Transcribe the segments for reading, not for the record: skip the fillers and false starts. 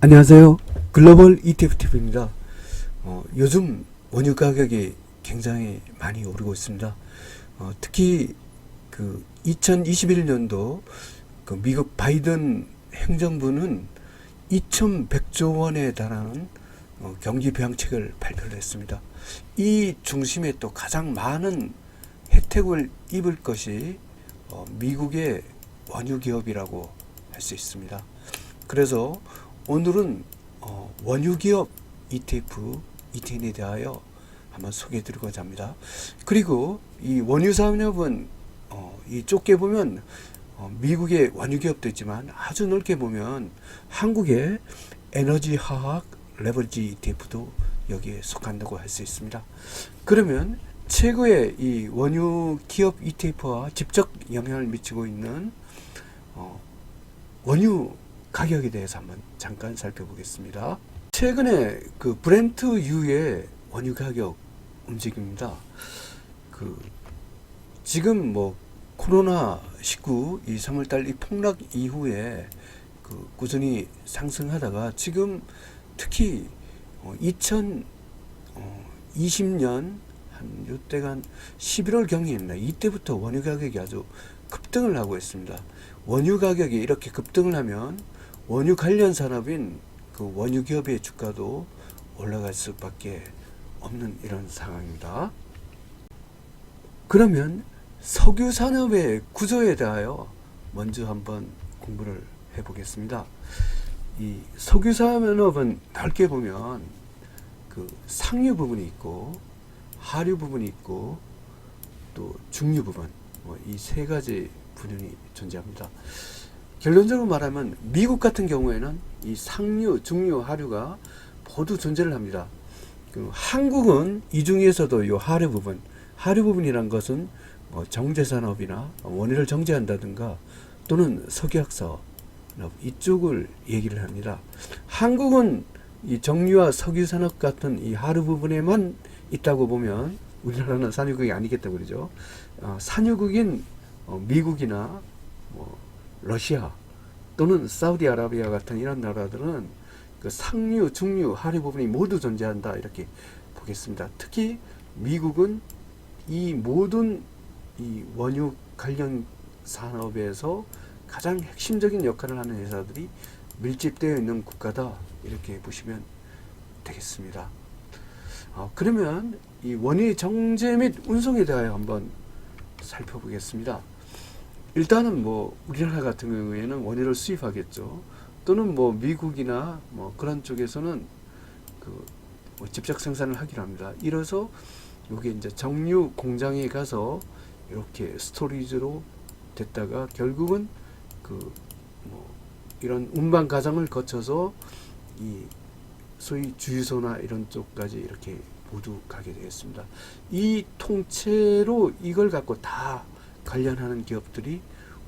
안녕하세요. 글로벌 ETFTV입니다. 요즘 원유 가격이 굉장히 많이 오르고 있습니다. 특히 그 2021년도 그 미국 바이든 행정부는 2,100조 원에 달하는 경기 부양책을 발표를 했습니다. 이 중심에 또 가장 많은 혜택을 입을 것이 미국의 원유 기업이라고 할 수 있습니다. 그래서 오늘은 원유 기업 ETF, ETN에 대하여 한번 소개해 드리고자 합니다. 그리고 이 원유 산업은 이 좁게 보면 미국의 원유 기업도 있지만 아주 넓게 보면 한국의 에너지 화학 레버리지 ETF도 여기에 속한다고 할 수 있습니다. 그러면 최고의 이 원유 기업 ETF와 직접 영향을 미치고 있는 원유 가격에 대해서 한번 잠깐 살펴보겠습니다. 최근에 그 브렌트 유의 원유 가격 움직입니다. 지금 뭐 코로나19 이 3월달 이 폭락 이후에 꾸준히 상승하다가 지금 특히 2020년 한 요때가 11월 경입니다. 이때부터 원유 가격이 아주 급등을 하고 있습니다. 원유 가격이 이렇게 급등을 하면 원유 관련 산업인 그 원유 기업의 주가도 올라갈 수밖에 없는 이런 상황입니다. 그러면 석유 산업의 구조에 대하여 먼저 한번 공부를 해보겠습니다. 이 석유 산업은 넓게 보면 그 상류 부분이 있고 하류 부분이 있고 또 중류 부분 이 세 가지 분연이 존재합니다. 결론적으로 말하면 미국 같은 경우에는 이 상류, 중류, 하류가 모두 존재를 합니다. 한국은 이 중에서도 이 하류 부분이란 것은 정제산업이나 원유를 정제한다든가 또는 석유화학 이쪽을 얘기를 합니다. 한국은 이 정유와 석유산업 같은 이 하류 부분에만 있다고 보면 우리나라는 산유국이 아니겠다고 그러죠. 산유국인 미국이나 러시아 또는 사우디아라비아 같은 이런 나라들은 그 상류, 중류, 하류 부분이 모두 존재한다 이렇게 보겠습니다. 특히 미국은 이 모든 이 원유 관련 산업에서 가장 핵심적인 역할을 하는 회사들이 밀집되어 있는 국가다 이렇게 보시면 되겠습니다. 그러면 이 원유 정제 및 운송에 대하여 한번 살펴보겠습니다. 일단은 우리나라 같은 경우에는 원유를 수입하겠죠. 또는 미국이나 그런 쪽에서는 직접 생산을 하기로 합니다. 이래서 이게 이제 정유 공장에 가서 이렇게 스토리지로 됐다가 결국은 이런 운반 과정을 거쳐서 이 소위 주유소나 이런 쪽까지 이렇게 모두 가게 되겠습니다. 이 통째로 이걸 갖고 다 관련하는 기업들이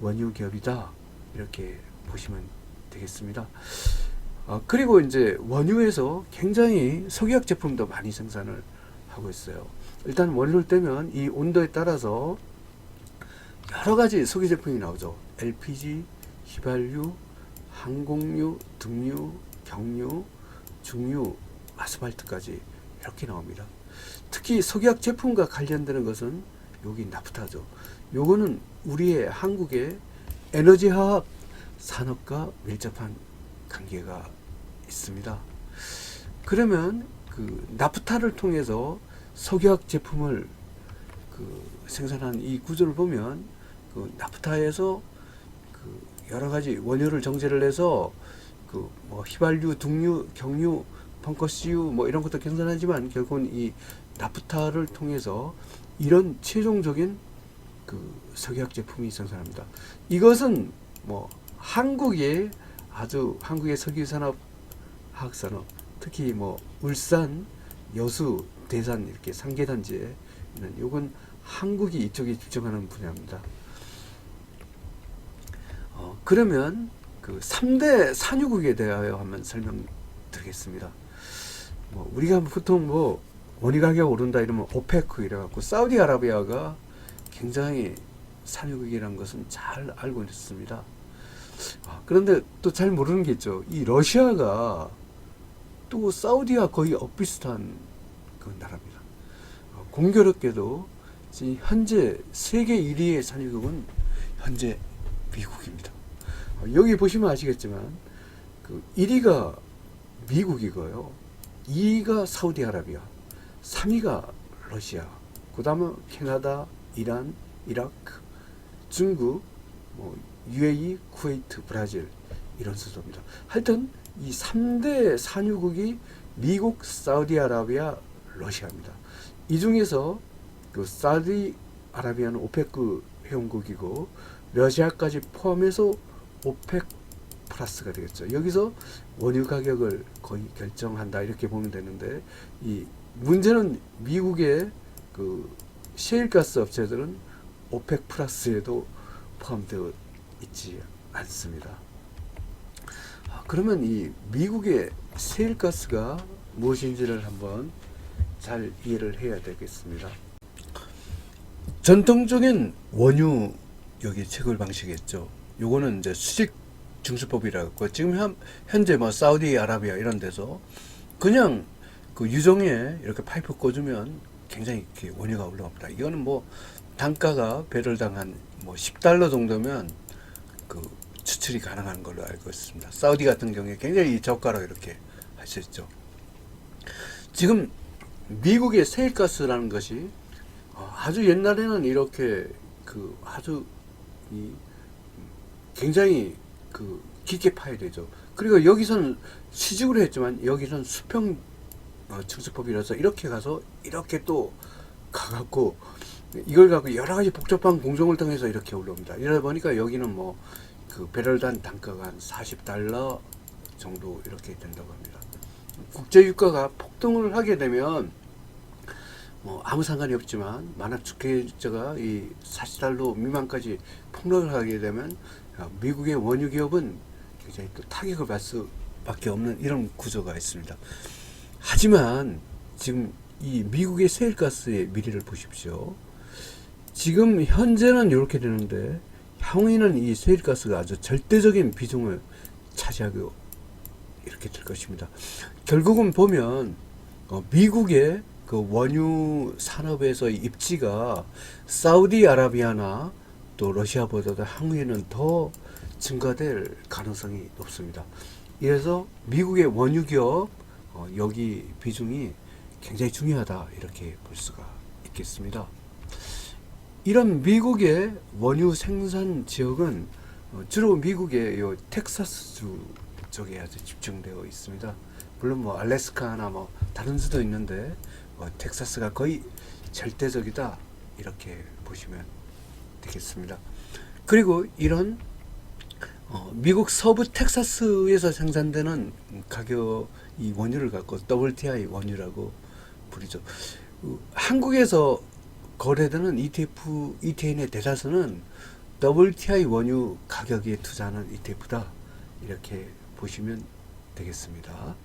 원유 기업이다 이렇게 보시면 되겠습니다. 그리고 이제 원유에서 굉장히 석유화학 제품도 많이 생산을 하고 있어요. 일단 원유를 떼면 이 온도에 따라서 여러 가지 석유 제품이 나오죠. LPG, 휘발유, 항공유, 등유, 경유, 중유, 아스팔트까지 이렇게 나옵니다. 특히 석유화학 제품과 관련되는 것은 여기 나프타죠. 요거는 우리의 한국의 에너지화학 산업과 밀접한 관계가 있습니다. 그러면 나프타를 통해서 석유화학 제품을 생산하는 이 구조를 보면 나프타에서 여러 가지 원유를 정제를 해서 휘발유, 등유, 경유, 벙커CU 이런 것도 생산하지만 결국은 이 나프타를 통해서 이런 최종적인 석유화학 제품이 생산합니다. 이것은 한국의 석유산업, 화학산업, 특히 울산, 여수, 대산 이렇게 3개 단지에 있는 요건 한국이 이쪽에 집중하는 분야입니다. 그러면 3대 산유국에 대하여 한번 설명드리겠습니다. 우리가 보통 원유 가격 오른다 이러면 오페크 이래갖고 사우디아라비아가 굉장히 산유국이라는 것은 잘 알고 있습니다. 그런데 또 잘 모르는 게 있죠. 이 러시아가 또 사우디와 거의 엇비슷한 그 나라입니다. 공교롭게도 현재 세계 1위의 산유국은 현재 미국입니다. 여기 보시면 아시겠지만 그 1위가 미국이고요. 2위가 사우디아라비아, 3위가 러시아, 그 다음에 캐나다, 이란, 이라크, 중국, UAE, 쿠웨이트, 브라질 이런 수도입니다. 하여튼 이 3대 산유국이 미국, 사우디아라비아, 러시아입니다. 이 중에서 그 사우디아라비아는 오페크 회원국이고 러시아까지 포함해서 오펙 플러스가 되겠죠. 여기서 원유 가격을 거의 결정한다 이렇게 보면 되는데, 이 문제는 미국의 그 셰일가스 업체들은 오펙 플러스에도 포함되어 있지 않습니다. 그러면 이 미국의 셰일가스가 무엇인지를 한번 잘 이해를 해야 되겠습니다. 전통적인 원유 여기 채굴 방식이겠죠. 요거는 이제 수직 중수법이라고, 지금 현재 뭐 사우디아라비아 이런 데서 그냥 그 유정에 이렇게 파이프 꽂으면 굉장히 이렇게 원유가 올라옵니다. 이거는 뭐 단가가 배럴당 한 뭐 10달러 정도면 그 추출이 가능한 걸로 알고 있습니다. 사우디 같은 경우에 굉장히 저가로 이렇게 할 수 있죠. 지금 미국의 세일가스라는 것이 아주 옛날에는 이렇게 그 아주 굉장히 그 깊게 파야 되죠. 그리고 여기서는 수직으로 했지만 여기서는 수평 측수법이라서 이렇게 가서 이렇게 또 가갖고 이걸 갖고 여러 가지 복잡한 공정을 통해서 이렇게 올라옵니다. 이러다 보니까 여기는 뭐 그 배럴당 단가가 한 40달러 정도 이렇게 된다고 합니다. 국제 유가가 폭등을 하게 되면 뭐 아무 상관이 없지만 만약 주계자가 이 40달러 미만까지 폭락을 하게 되면 미국의 원유 기업은 굉장히 또 타격을 받을 수밖에 없는 이런 구조가 있습니다. 하지만 지금 이 미국의 세일가스의 미래를 보십시오. 지금 현재는 이렇게 되는데 향후에는 이 세일가스가 아주 절대적인 비중을 차지하고 이렇게 될 것입니다. 결국은 보면 미국의 그 원유 산업에서의 입지가 사우디아라비아나 또 러시아보다도 향후에는 더 증가될 가능성이 높습니다. 그래서 미국의 원유 기업 여기 비중이 굉장히 중요하다 이렇게 볼 수가 있겠습니다. 이런 미국의 원유 생산 지역은 주로 미국의 요 텍사스주 쪽에 아주 집중되어 있습니다. 물론 뭐 알래스카나 뭐 다른 수도 있는데 텍사스가 거의 절대적이다 이렇게 보시면 되겠습니다. 그리고 이런 미국 서부 텍사스에서 생산되는 가격 이 원유를 갖고 WTI 원유라고 부르죠. 한국에서 거래되는 ETF, ETN의 대다수는 WTI 원유 가격에 투자하는 ETF다 이렇게 보시면 되겠습니다.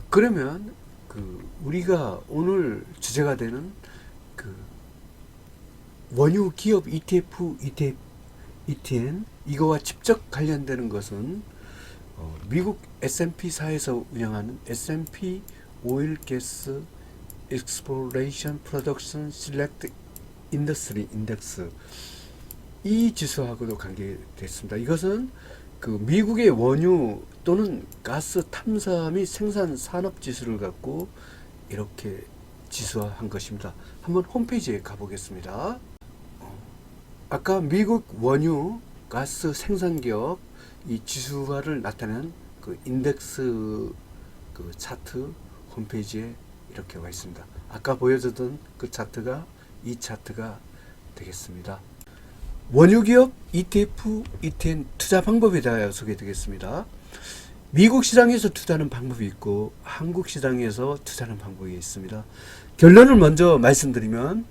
그러면 그 우리가 오늘 주제가 되는 그 원유 기업 ETF, ETN 이거와 직접 관련되는 것은 미국 S&P사에서 운영하는 S&P 오일 가스 Exploration Production Select Industry Index 이 지수하고도 관계됐습니다. 이것은 그 미국의 원유 또는 가스 탐사 및 생산 산업 지수를 갖고 이렇게 지수화한 것입니다. 한번 홈페이지에 가보겠습니다. 아까 미국 원유 가스 생산 기업 이 지수화를 나타내는 그 인덱스 그 차트 홈페이지에 이렇게 와 있습니다. 아까 보여주던 그 차트가 이 차트가 되겠습니다. 원유기업 ETF, ETN 투자 방법에 대하여 소개되겠습니다. 미국 시장에서 투자하는 방법이 있고 한국 시장에서 투자하는 방법이 있습니다. 결론을 먼저 말씀드리면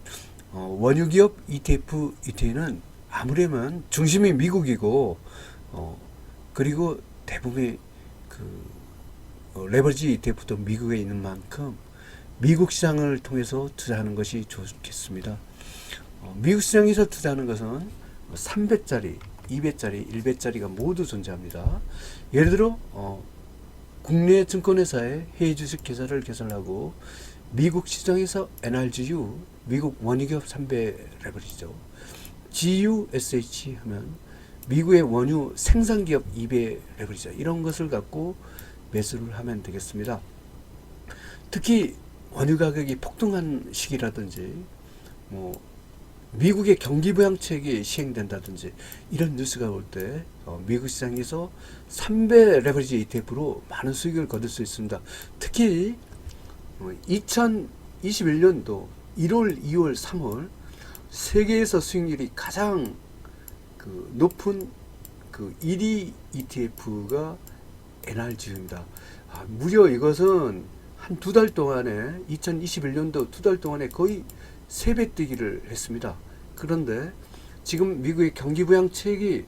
원유기업 ETF, ETN은 아무래면 중심이 미국이고 그리고 대부분의 그 레버리지 ETF도 미국에 있는 만큼 미국 시장을 통해서 투자하는 것이 좋겠습니다. 미국 시장에서 투자하는 것은 3배짜리 2배짜리, 1배짜리가 모두 존재합니다. 예를 들어 국내 증권회사의 해외 주식 계좌를 개설하고 미국 시장에서 NRGU, 미국 원유기업 3배 레버리지죠. GUSH 하면 미국의 원유 생산기업 2배 레버리지, 이런 것을 갖고 매수를 하면 되겠습니다. 특히 원유 가격이 폭등한 시기라든지 미국의 경기 부양책이 시행된다든지 이런 뉴스가 올 때 미국 시장에서 3배 레버리지 ETF로 많은 수익을 거둘 수 있습니다. 특히 2021년도 1월, 2월, 3월 세계에서 수익률이 가장 높은 1위 ETF가 NRGU입니다. 무려 이것은 한 2달 동안에 2021년도 2달 동안에 거의 3배 뛰기를 했습니다. 그런데 지금 미국의 경기 부양책이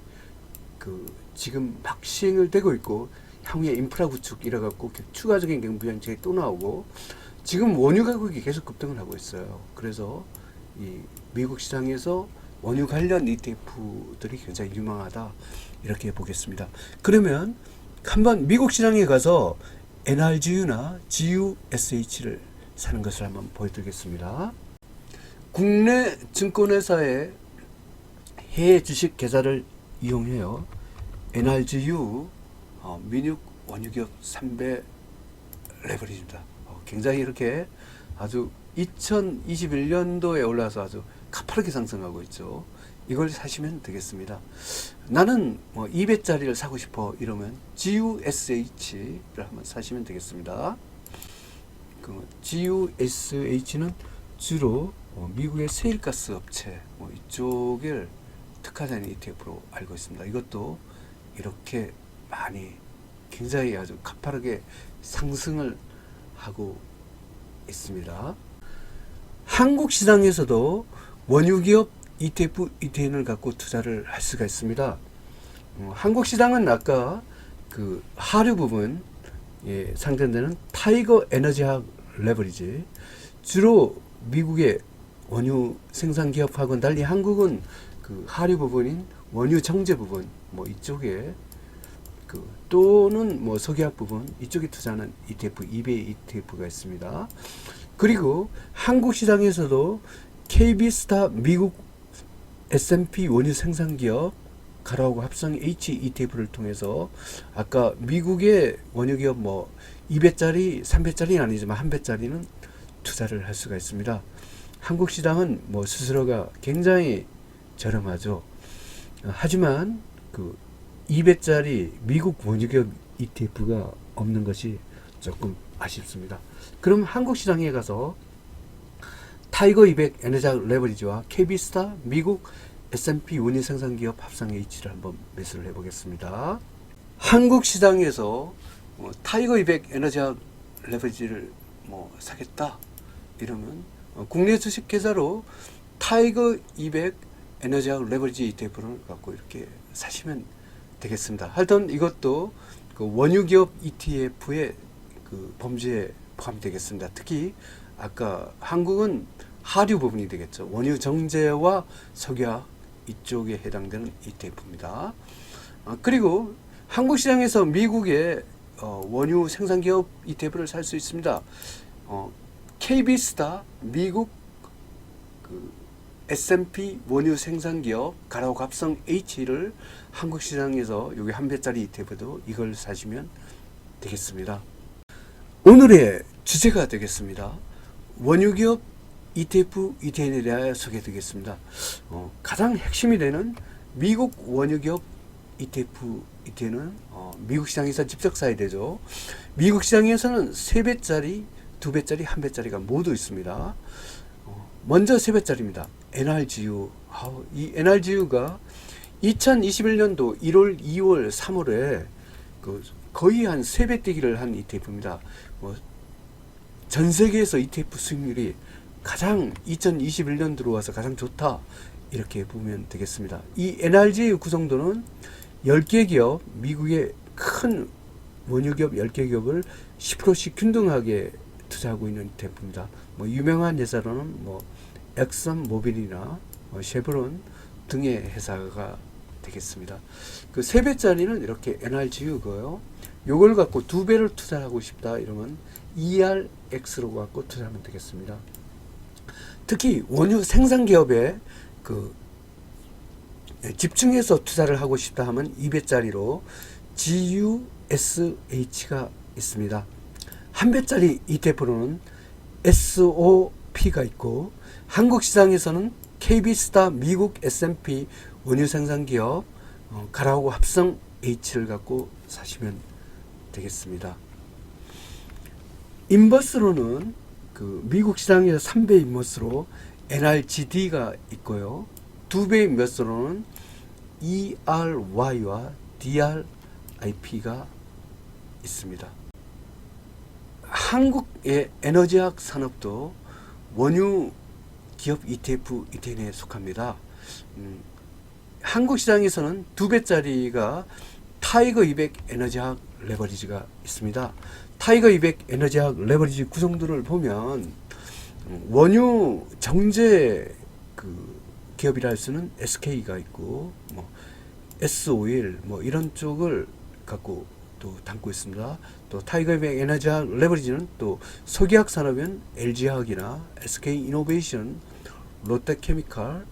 지금 막 시행을 되고 있고 향후에 인프라 구축 이래 갖고 추가적인 경기 부양책이 또 나오고 지금 원유 가격이 계속 급등을 하고 있어요. 그래서 이 미국 시장에서 원유 관련 ETF들이 굉장히 유망하다 이렇게 보겠습니다. 그러면 한번 미국 시장에 가서 NRGU나 GUSH를 사는 것을 한번 보여드리겠습니다. 국내 증권회사의 해외 주식 계좌를 이용해요. NRGU 미국 원유기업 3배 레버리지입니다. 굉장히 이렇게 아주 2021년도에 올라서 아주 가파르게 상승하고 있죠. 이걸 사시면 되겠습니다. 나는 2배짜리를 사고 싶어 이러면 GUSH를 한번 사시면 되겠습니다. GUSH는 주로 미국의 세일가스 업체 이쪽을 특화된 ETF로 알고 있습니다. 이것도 이렇게 많이 굉장히 아주 가파르게 상승을 하고 있습니다. 한국 시장에서도 원유기업 ETF, ETN을 갖고 투자를 할 수가 있습니다. 한국 시장은 아까 하류 부분 상전되는 타이거 에너지학 레버리지, 주로 미국의 원유 생산 기업하고는 달리 한국은 하류 부분인 원유 정제 부분 이쪽에 또는 석유학 부분 이쪽에 투자하는 ETF, 2배 ETF가 있습니다. 그리고 한국 시장에서도 KB스타 미국 S&P 원유 생산기업 가로하고 합성 H ETF를 통해서 아까 미국의 원유기업 2배짜리, 3배짜리는 아니지만 1배짜리는 투자를 할 수가 있습니다. 한국 시장은 수수료가 굉장히 저렴하죠. 하지만 2배짜리 미국 원유기업 ETF가 없는 것이 조금 아쉽습니다. 그럼 한국 시장에 가서 타이거 200 에너지학 레버리지와 KB스타 미국 S&P 원유 생산기업 합성 H를 한번 매수를 해보겠습니다. 한국 시장에서 타이거 200 에너지학 레버리지를 사겠다 이러면 국내 주식 계좌로 타이거 200 에너지학 레버리지 ETF를 갖고 이렇게 사시면 되겠습니다. 하여튼 이것도 원유기업 ETF의 범주에 포함되겠습니다. 특히 아까 한국은 하류 부분이 되겠죠. 원유 정제와 석유화 이쪽에 해당되는 ETF입니다. 그리고 한국 시장에서 미국의 원유 생산기업 ETF를 살 수 있습니다. KB스타 미국 S&P 원유 생산기업 가로하고 합성 H를 한국 시장에서 여기 1배짜리 ETF도 이걸 사시면 되겠습니다. 오늘의 주제가 되겠습니다. 원유기업 ETF, ETN에 대하여 소개해드리겠습니다. 가장 핵심이 되는 미국 원유기업 ETF, ETN은 미국 시장에서 직접 사야 되죠. 미국 시장에서는 3배짜리, 2배짜리, 1배짜리가 모두 있습니다. 먼저 3배짜리입니다. NRGU. 이 NRGU가 2021년도 1월, 2월, 3월에 거의 한 3배 뛰기를 한 ETF입니다. 전 세계에서 ETF 수익률이 가장 2021년 들어와서 가장 좋다 이렇게 보면 되겠습니다. 이 NRGU 구성도는 10개 기업, 미국의 큰 원유기업 10개 기업을 10%씩 균등하게 투자하고 있는 ETF입니다. 유명한 회사로는 엑슨 모빌이나 쉐브론 등의 회사가 되겠습니다. 그 3배짜리는 이렇게 NRGU고요. 요걸 갖고 2배를 투자하고 싶다 이러면 ERX로 갖고 투자하면 되겠습니다. 특히 원유 생산 기업에 그 집중해서 투자를 하고 싶다 하면 2배짜리로 GUSH가 있습니다. 1배짜리 ETF로는 SOP가 있고 한국 시장에서는 KB스타 미국 S&P 원유 생산 기업 가라오고 합성 H를 갖고 사시면 되겠습니다. 인버스로는 그 미국 시장에서 3배 인버스로 NRGD가 있고요. 2배 인버스로는 ERY와 DRIP가 있습니다. 한국의 에너지학 산업도 원유 기업 ETF, ETN에 속합니다. 한국 시장에서는 2배짜리가 타이거 200 에너지학 레버리지가 있습니다. 타이거 200 에너지학 레버리지 구성도를 보면 원유 정제 그 기업이라 할 수는 SK가 있고 뭐 S-오일 뭐 이런 쪽을 갖고 또 담고 있습니다. 또 타이거 200 에너지학 레버리지는 또 석유화학 산업은 LG화학이나 SK이노베이션, 롯데케미칼,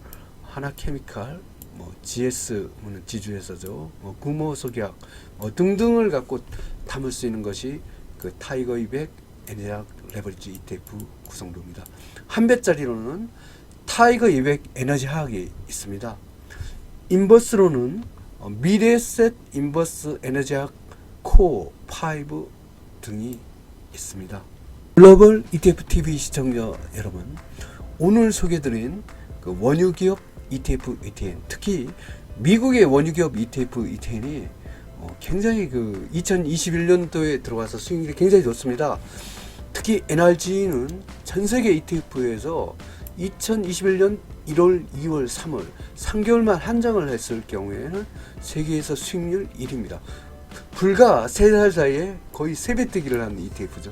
하나케미칼, 뭐 GS는 지주회사죠. 뭐 구모석유학 등등을 갖고 담을 수 있는 것이 그 타이거 200 에너지학 레버리지 ETF 구성도입니다. 1배짜리로는 타이거 200 에너지화학이 있습니다. 인버스로는 미래셋 인버스 에너지학 코어 5 등이 있습니다. 글로벌 ETF TV 시청자 여러분, 오늘 소개드린 그 원유기업 ETF, ETN, 특히 미국의 원유기업 ETF, ETN이 굉장히 그 2021년도에 들어와서 수익률이 굉장히 좋습니다. 특히 NRG는 전 세계 ETF에서 2021년 1월, 2월, 3월 3개월만 한정을 했을 경우에는 세계에서 수익률 1위입니다. 불과 3달 사이에 거의 3배 뜨기를 한 ETF죠.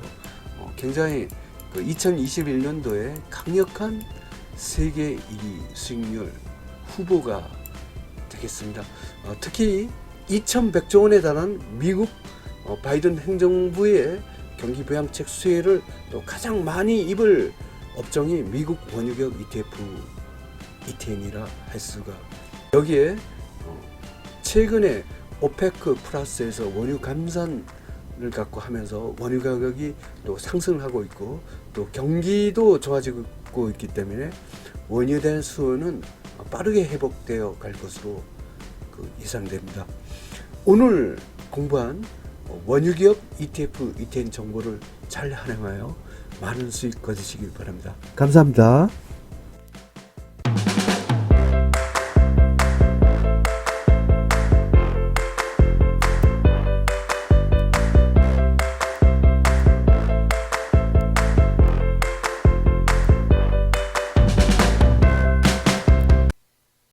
굉장히 그 2021년도에 강력한 세계 1위 수익률 후보가 되겠습니다. 특히 2100조 원에 달한 미국 바이든 행정부의 경기 부양책 수혜를 또 가장 많이 입을 업종이 미국 원유기업 ETF, ETN이라 할 수가. 여기에 최근에 오페크 플러스에서 원유 감산을 갖고 하면서 원유 가격이 또 상승을 하고 있고 또 경기도 좋아지고 있기 때문에 원유에 대한 수요는 빠르게 회복되어 갈 것으로 예상됩니다. 오늘 공부한 원유기업 ETF, ETN 정보를 잘 활용하여 많은 수익 거두시길 바랍니다. 감사합니다.